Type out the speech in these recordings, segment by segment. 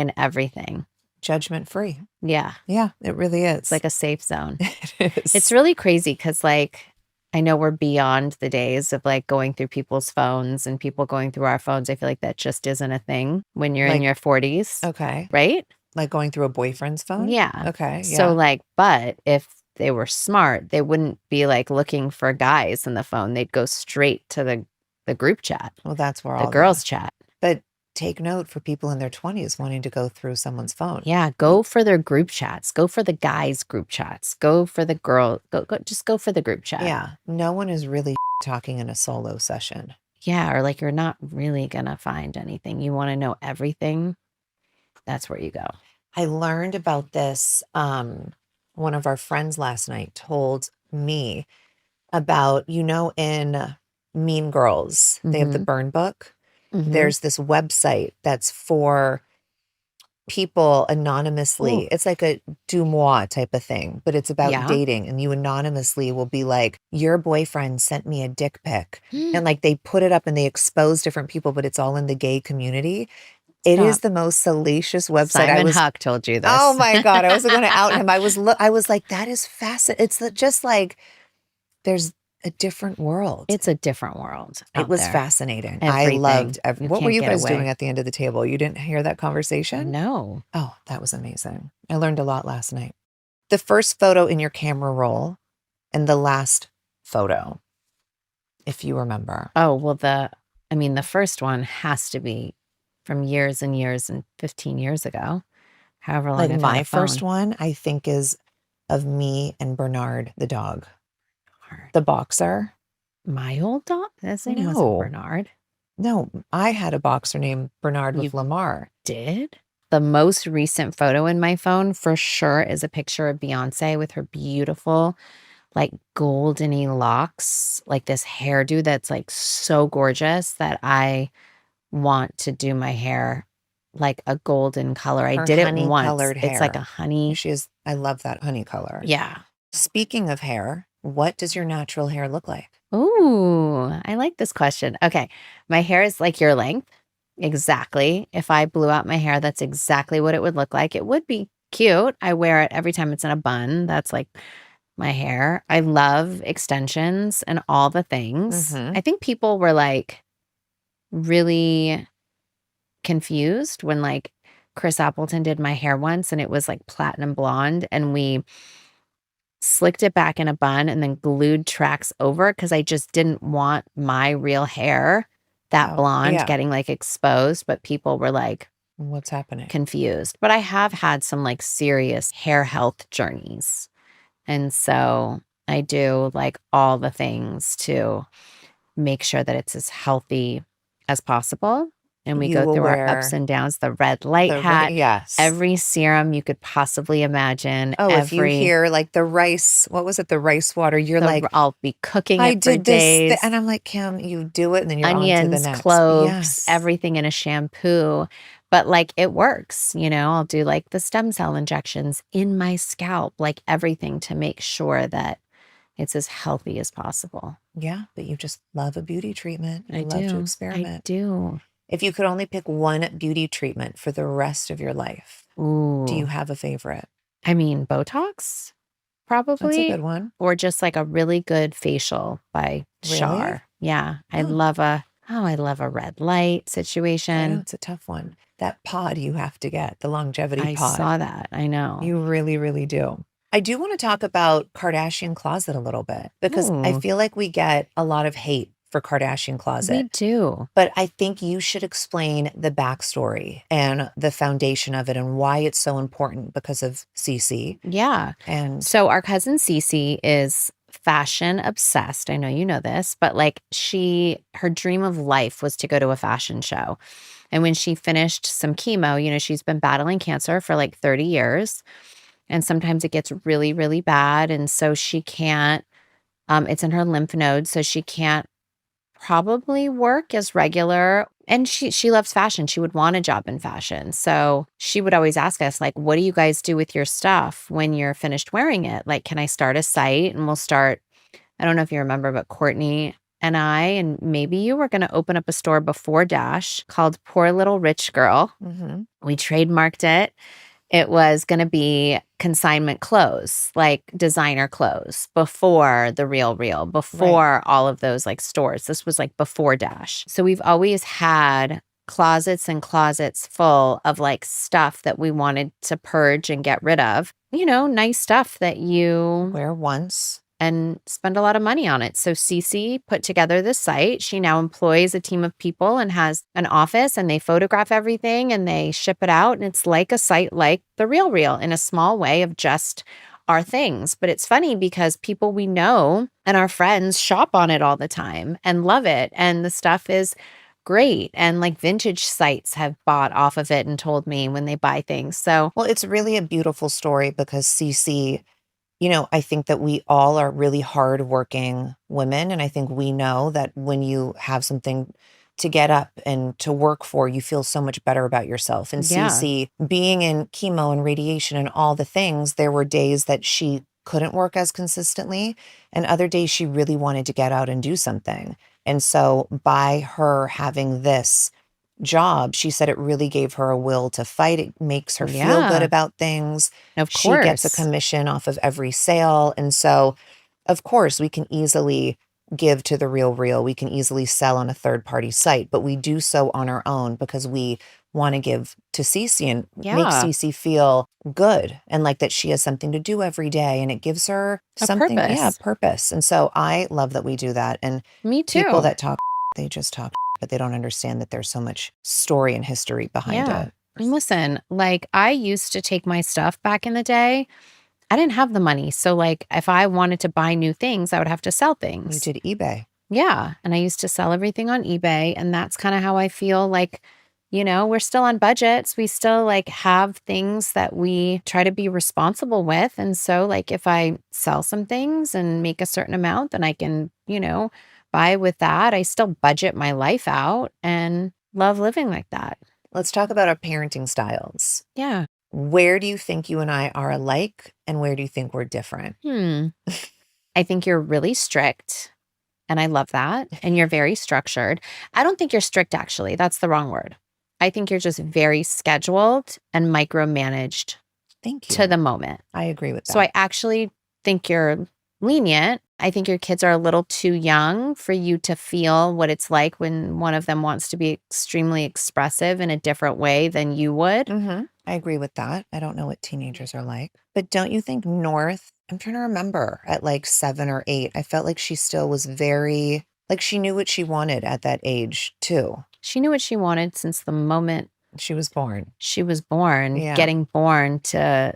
and everything. Judgment free. Yeah. Yeah, it really is. It's like a safe zone. It is. It's really crazy because like I know we're beyond the days of like going through people's phones and people going through our phones. I feel like that just isn't a thing when you're in your 40s. Okay. Right? Like going through a boyfriend's phone? Yeah. Okay. So Yeah. like, but if they were smart, they wouldn't be like looking for guys in the phone. They'd go straight to the group chat, Well, that's where the all girls chat. But take note for people in their 20s wanting to go through someone's phone. Yeah, go for their group chats. Go for the guys' group chats. Go for the girl. Just go for the group chat. Yeah. No one is really talking in a solo session. Yeah, or like you're not really gonna find anything. You want to know everything. That's where you go. I learned about this. One of our friends last night told me about, in Mean Girls, they have the burn book. There's this website that's for people anonymously. It's like a Dumois type of thing, but it's about dating. And you anonymously will be like, your boyfriend sent me a dick pic. And like they put it up and they expose different people, but it's all in the gay community. It is the most salacious website. Simon Huck told you this. Oh my God. I wasn't going to out him. I was like, that is fascinating. It's just like, there's a different world. It's a different world. It was fascinating. Everything. I loved what were you guys away. doing at the end of the table? You didn't hear that conversation? No. Oh, that was amazing. I learned a lot last night. The first photo in your camera roll and the last photo, if you remember. Oh, well, the first one has to be from years and years and 15 years ago. However long Like my first one, I think, is of me and Bernard, the dog. The boxer. My old dog? His name wasn't Bernard. No, I had a boxer named Bernard with Lamar. Did? The most recent photo in my phone for sure is a picture of Beyonce with her beautiful, like goldeny locks, like this hairdo that's like so gorgeous that I want to do my hair like a golden color. I did it once. It's like a honey. I love that honey color. Yeah. Speaking of hair, what does your natural hair look like? Ooh, I like this question. Okay. My hair is like your length. Exactly. If I blew out my hair, that's exactly what it would look like. It would be cute. I wear it every time it's in a bun. That's like my hair. I love extensions and all the things. I think people were like really confused when like Chris Appleton did my hair once and it was like platinum blonde and we slicked it back in a bun and then glued tracks over because I just didn't want my real hair, that blonde, getting like exposed. But people were like, what's happening? Confused. But I have had some like serious hair health journeys. And so I do like all the things to make sure that it's as healthy as possible. And we go through our ups and downs, the red light hat, yes, every serum you could possibly imagine. Oh, if you hear like the rice, what was it? The rice water. You're like, I'll be cooking it for days. And I'm like, Kim, you do it and then you're onions, on to the next. Cloves, everything in a shampoo. But like it works, I'll do like the stem cell injections in my scalp, like everything to make sure that it's as healthy as possible. Yeah, but you just love a beauty treatment. You love to experiment. I do. If you could only pick one beauty treatment for the rest of your life, do you have a favorite? I mean, Botox, probably. That's a good one. Or just like a really good facial by Char. Yeah. I love a red light situation. I know, it's a tough one. That pod you have to get, the longevity pod. I saw that. I know. You really, really do. I do want to talk about Kardashian Closet a little bit because I feel like we get a lot of hate for Kardashian Closet. We do. But I think you should explain the backstory and the foundation of it and why it's so important because of Cece. Yeah. And so our cousin Cece is fashion obsessed. I know you know this, but like her dream of life was to go to a fashion show. And when she finished some chemo, she's been battling cancer for like 30 years. And sometimes it gets really, really bad. And so she can't, it's in her lymph nodes. So she can't probably work as regular. And she loves fashion. She would want a job in fashion. So she would always ask us, like, what do you guys do with your stuff when you're finished wearing it? Like, can I start a site? And we'll start, I don't know if you remember, but Courtney and maybe you were going to open up a store before Dash called Poor Little Rich Girl. Mm-hmm. We trademarked it. It was going to be consignment clothes, like designer clothes before the Real, before all of those like stores. This was like before Dash. So we've always had closets and closets full of like stuff that we wanted to purge and get rid of. Nice stuff that you Wear once. and spend a lot of money on it. So Cece put together this site. She now employs a team of people and has an office, and they photograph everything and they ship it out. And it's like a site like the Real in a small way of just our things. But it's funny because people we know and our friends shop on it all the time and love it. And the stuff is great. And like vintage sites have bought off of it and told me when they buy things. So, Well, it's really a beautiful story because Cece, I think that we all are really hardworking women. And I think we know that when you have something to get up and to work for, you feel so much better about yourself. And yeah. Cece, being in chemo and radiation and all the things, there were days that she couldn't work as consistently, and other days she really wanted to get out and do something. And so by her having this job, she said it really gave her a will to fight. It makes her feel good Yeah. about things. Of She gets a course. commission off of every sale. And so, of course, we can easily give to the Real. We can easily sell on a third party site, but we do so on our own because we want to give to Cece and make Yeah. Cece feel good and like that she has something to do every day, and it gives her A something, purpose. purpose. And so I love that we do that. And Me people too. that talk, they just talk, but they don't understand that there's so much story and history behind Yeah. it. And listen, like I used to take my stuff back in the day. I didn't have the money. So like if I wanted to buy new things, I would have to sell You things. did eBay. Yeah. And I used to sell everything on eBay. And that's kind of how I feel like, we're still on budgets. We still like have things that we try to be responsible with. And so like if I sell some things and make a certain amount, then I can, buy with that. I still budget my life out and love living like that. Let's talk about our parenting styles. Yeah. Where do you think you and I are alike, and where do you think we're different? I think you're really strict, and I love that. And you're very structured. I don't think you're strict, actually. That's the wrong word. I think you're just very scheduled and micromanaged Thank you. to the moment. I agree with that. So I actually think you're lenient. I think your kids are a little too young for you to feel what it's like when one of them wants to be extremely expressive in a different way than you would. I agree with that. I don't know what teenagers are like. But don't you think North, I'm trying to remember, at like 7 or 8, I felt like she still was very, like she knew what she wanted at that age too. She knew what she wanted since the moment She was born. she was born, Yeah. getting born to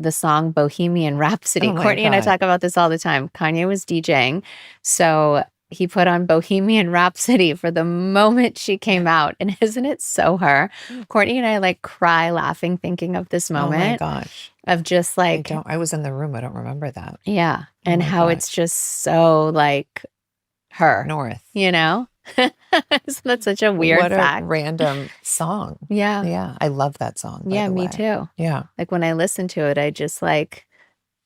the song Bohemian Rhapsody. Oh my Courtney and I God. talk about this all the time. Kanye was DJing. So he put on Bohemian Rhapsody for the moment she came out. And isn't it so her? Courtney and I like cry laughing thinking of this Oh my moment gosh. of just like, I was in the room. I don't remember that. yeah. Oh And my how it's gosh. just so like her, North. Isn't that such a weird What fact? a random song. Yeah. Yeah. I love that song. by Yeah, the me way. too. Yeah. Like when I listen to it, I just like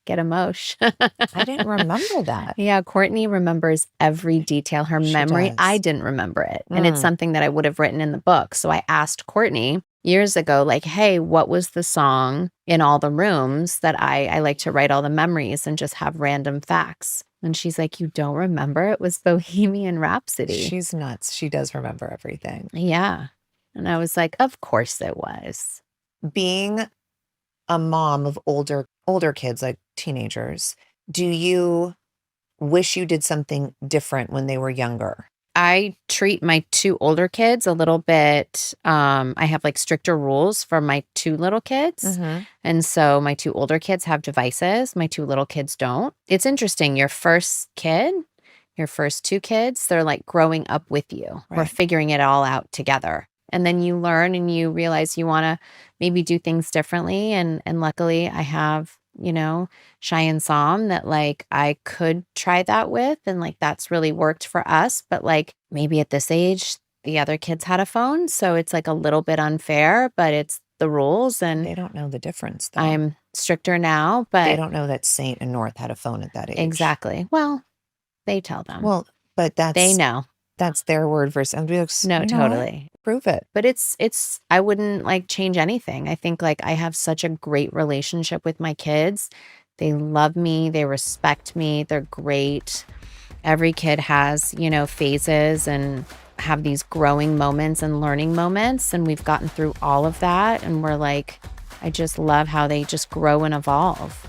get emotion. I didn't remember that. Yeah, Courtney remembers every detail. Her She memory, does. I didn't remember it. And it's Mm. something that I would have written in the book. So I asked Courtney years ago, like, hey, what was the song in all the rooms that I like to write all the memories and just have random facts? And she's like, you don't remember? It was Bohemian Rhapsody. She's nuts. She does remember everything. Yeah. And I was like, of course it was. Being a mom of older kids, like teenagers, do you wish you did something different when they were younger? I treat my 2 older kids a little bit, I have like stricter rules for my 2 little kids. And so my 2 older kids have devices. My 2 little kids don't. It's interesting. Your first 2 kids, they're like growing up with you. We're Right. figuring it all out together. And then you learn and you realize you want to maybe do things differently. And luckily I have, Cheyenne Psalm that like I could try that with. And like that's really worked for us. But like maybe at this age, the other kids had a phone. So it's like a little bit unfair, but it's the rules. And They don't know the difference, though. I'm stricter now, They but don't know that Saint and North had a phone at that age. exactly. Well, they tell them. Well, but They know. that's their word versus and be like, No, you know what? totally. Prove it. But it's I wouldn't like change anything. I think like I have such a great relationship with my kids. They love me, they respect me, they're great. Every kid has, phases and have these growing moments and learning moments. And we've gotten through all of that. And we're like, I just love how they just grow and evolve.